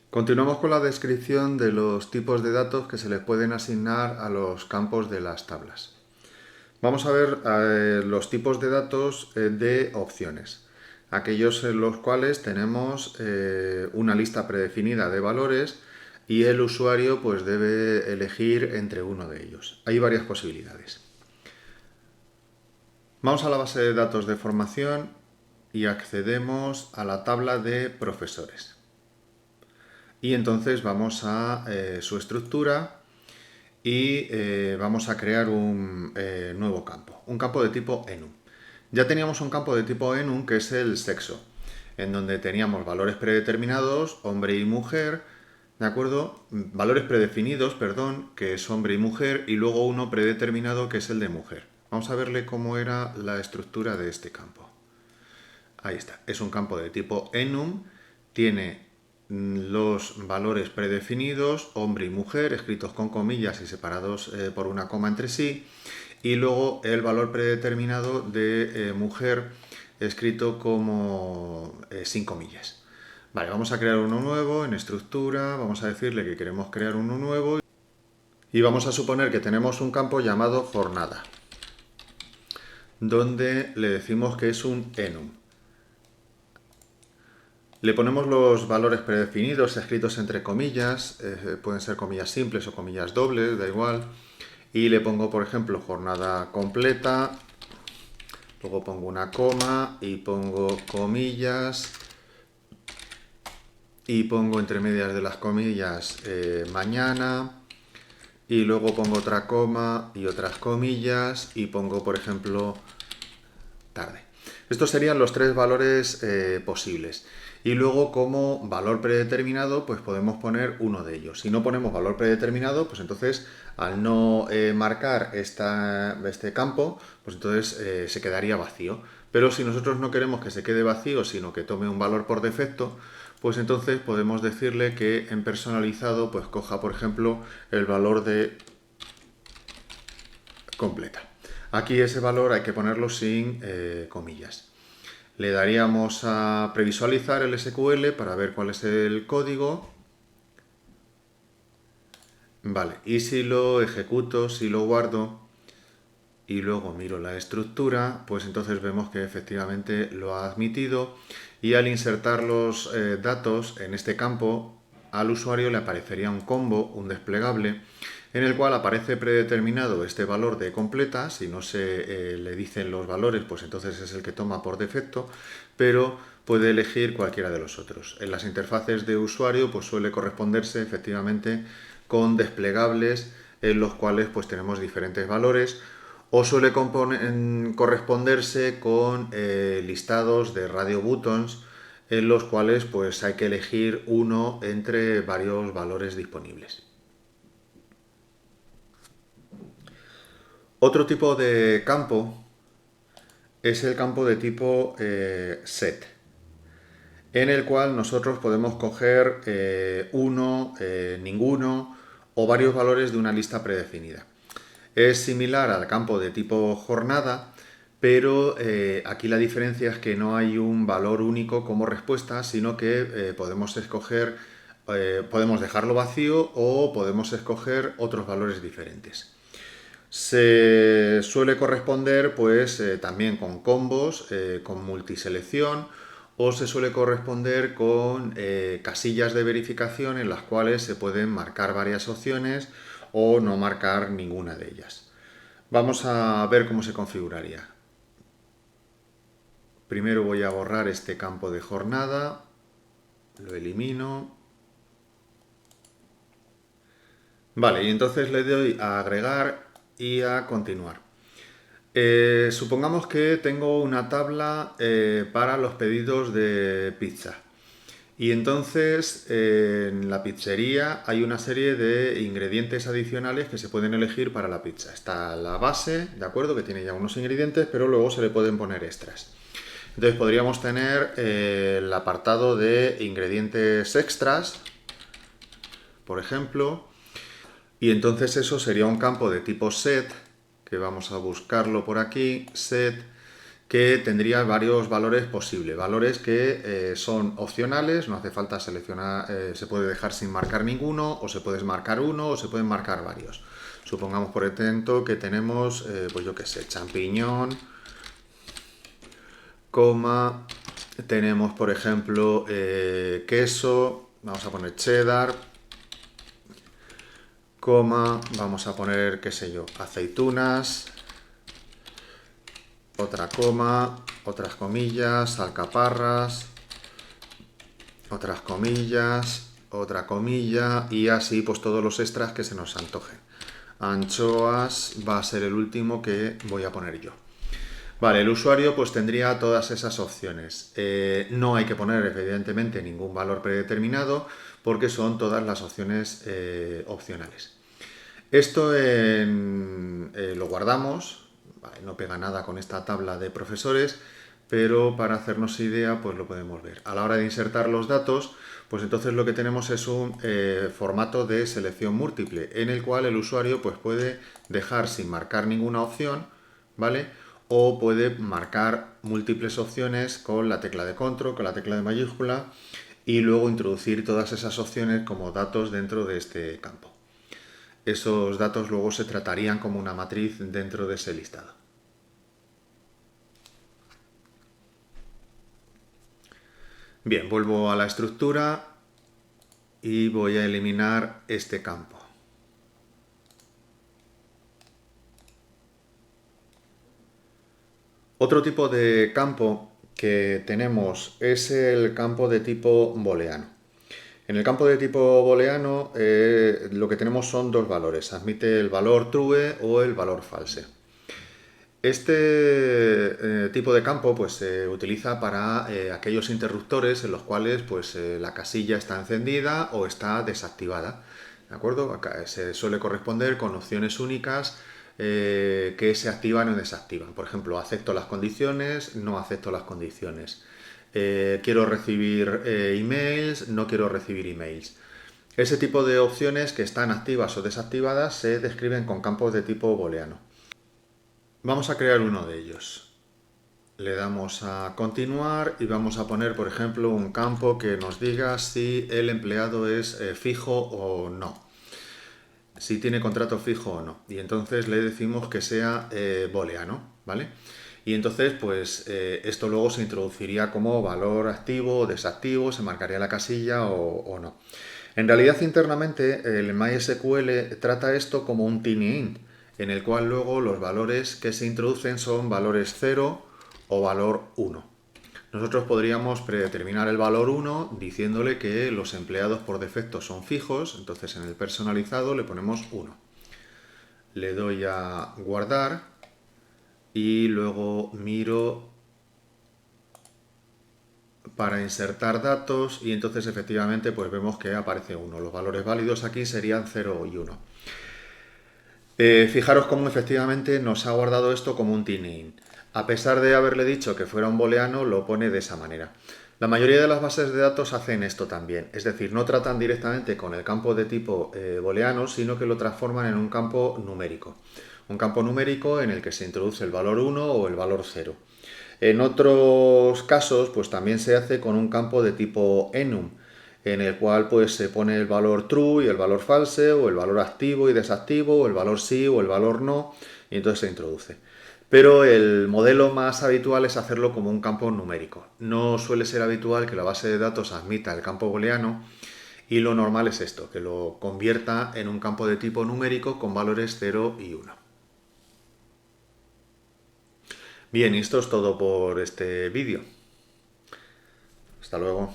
Continuamos con la descripción de los tipos de datos que se les pueden asignar a los campos de las tablas. Vamos a ver los tipos de datos de opciones, aquellos en los cuales tenemos una lista predefinida de valores y el usuario pues debe elegir entre uno de ellos. Hay varias posibilidades. Vamos a la base de datos de formación y accedemos a la tabla de profesores. Y entonces vamos a su estructura y vamos a crear un nuevo campo, un campo de tipo enum. Ya teníamos un campo de tipo enum que es el sexo, en donde teníamos valores predeterminados, hombre y mujer, ¿de acuerdo? Valores predefinidos, perdón, que es hombre y mujer, y luego uno predeterminado que es el de mujer. Vamos a verle cómo era la estructura de este campo. Ahí está, es un campo de tipo enum, tiene los valores predefinidos, hombre y mujer, escritos con comillas y separados por una coma entre sí, y luego el valor predeterminado de mujer, escrito como sin comillas. Vale, vamos a crear uno nuevo en estructura, vamos a decirle que queremos crear uno nuevo y vamos a suponer que tenemos un campo llamado jornada, donde le decimos que es un enum. Le ponemos los valores predefinidos, escritos entre comillas, pueden ser comillas simples o comillas dobles, da igual. Y le pongo, por ejemplo, jornada completa, luego pongo una coma y pongo comillas, y pongo entre medias de las comillas mañana, y luego pongo otra coma y otras comillas, y pongo, por ejemplo, tarde. Estos serían los tres valores posibles. Y luego como valor predeterminado pues podemos poner uno de ellos. Si no ponemos valor predeterminado, pues entonces al no marcar este campo, pues entonces se quedaría vacío. Pero si nosotros no queremos que se quede vacío, sino que tome un valor por defecto, pues entonces podemos decirle que en personalizado pues coja, por ejemplo, el valor de completa. Aquí ese valor hay que ponerlo sin comillas. Le daríamos a previsualizar el SQL para ver cuál es el código. Vale, y si lo ejecuto, si lo guardo y luego miro la estructura, pues entonces vemos que efectivamente lo ha admitido y al insertar los datos en este campo, al usuario le aparecería un combo, un desplegable, en el cual aparece predeterminado este valor de completa. Si no se le dicen los valores, pues entonces es el que toma por defecto, pero puede elegir cualquiera de los otros. En las interfaces de usuario pues suele corresponderse efectivamente con desplegables en los cuales pues tenemos diferentes valores, o suele corresponderse con listados de radio buttons en los cuales pues hay que elegir uno entre varios valores disponibles. Otro tipo de campo es el campo de tipo set, en el cual nosotros podemos coger uno, ninguno o varios valores de una lista predefinida. Es similar al campo de tipo jornada, pero aquí la diferencia es que no hay un valor único como respuesta, sino que podemos escoger, podemos dejarlo vacío o podemos escoger otros valores diferentes. Se suele corresponder pues también con combos, con multiselección, o se suele corresponder con casillas de verificación en las cuales se pueden marcar varias opciones o no marcar ninguna de ellas. Vamos a ver cómo se configuraría. Primero voy a borrar este campo de jornada, lo elimino. Vale, y entonces le doy a agregar y a continuar. Supongamos que tengo una tabla para los pedidos de pizza. Y entonces en la pizzería hay una serie de ingredientes adicionales que se pueden elegir para la pizza. Está la base, ¿de acuerdo? Que tiene ya unos ingredientes, pero luego se le pueden poner extras. Entonces podríamos tener el apartado de ingredientes extras, por ejemplo, y entonces eso sería un campo de tipo set, que vamos a buscarlo por aquí, set, que tendría varios valores posibles, valores que son opcionales, no hace falta seleccionar, se puede dejar sin marcar ninguno, o se puede marcar uno, o se pueden marcar varios. Supongamos, por ejemplo, que tenemos, pues yo qué sé, champiñón, coma, tenemos, por ejemplo, queso, vamos a poner cheddar, coma, vamos a poner, qué sé yo, aceitunas, otra coma, otras comillas, alcaparras, otras comillas, otra comilla y así pues todos los extras que se nos antojen. Anchoas va a ser el último que voy a poner yo. Vale, el usuario pues tendría todas esas opciones. No hay que poner evidentemente ningún valor predeterminado porque son todas las opciones opcionales. Esto lo guardamos, vale, no pega nada con esta tabla de profesores, pero para hacernos idea pues lo podemos ver. A la hora de insertar los datos, pues entonces lo que tenemos es un formato de selección múltiple en el cual el usuario pues puede dejar sin marcar ninguna opción, ¿vale? O puede marcar múltiples opciones con la tecla de control, con la tecla de mayúscula y luego introducir todas esas opciones como datos dentro de este campo. Esos datos luego se tratarían como una matriz dentro de ese listado. Bien, vuelvo a la estructura y voy a eliminar este campo. Otro tipo de campo que tenemos es el campo de tipo booleano. En el campo de tipo booleano lo que tenemos son dos valores, admite el valor true o el valor false. Este tipo de campo pues, se utiliza para aquellos interruptores en los cuales pues, la casilla está encendida o está desactivada. ¿De acuerdo? Acá se suele corresponder con opciones únicas que se activan o desactivan. Por ejemplo, acepto las condiciones, no acepto las condiciones. Quiero recibir emails, no quiero recibir emails. Ese tipo de opciones que están activas o desactivadas se describen con campos de tipo booleano. Vamos a crear uno de ellos. Le damos a continuar y vamos a poner, por ejemplo, un campo que nos diga si el empleado es fijo o no. Si tiene contrato fijo o no. Y entonces le decimos que sea booleano, ¿vale? Y entonces, pues esto luego se introduciría como valor activo o desactivo, se marcaría la casilla o no. En realidad, internamente, el MySQL trata esto como un tiny-int, en el cual luego los valores que se introducen son valores 0 o valor 1. Nosotros podríamos predeterminar el valor 1 diciéndole que los empleados por defecto son fijos, entonces en el personalizado le ponemos 1. Le doy a guardar y luego miro para insertar datos y entonces efectivamente pues vemos que aparece 1. Los valores válidos aquí serían 0 y 1. Fijaros cómo efectivamente nos ha guardado esto como un tiny-int. A pesar de haberle dicho que fuera un booleano, lo pone de esa manera. La mayoría de las bases de datos hacen esto también, es decir, no tratan directamente con el campo de tipo booleano, sino que lo transforman en un campo numérico. Un campo numérico en el que se introduce el valor 1 o el valor 0. En otros casos, pues también se hace con un campo de tipo enum, en el cual pues se pone el valor true y el valor false, o el valor activo y desactivo, o el valor sí o el valor no, y entonces se introduce. Pero el modelo más habitual es hacerlo como un campo numérico. No suele ser habitual que la base de datos admita el campo booleano y lo normal es esto, que lo convierta en un campo de tipo numérico con valores 0 y 1. Bien, y esto es todo por este vídeo. Hasta luego.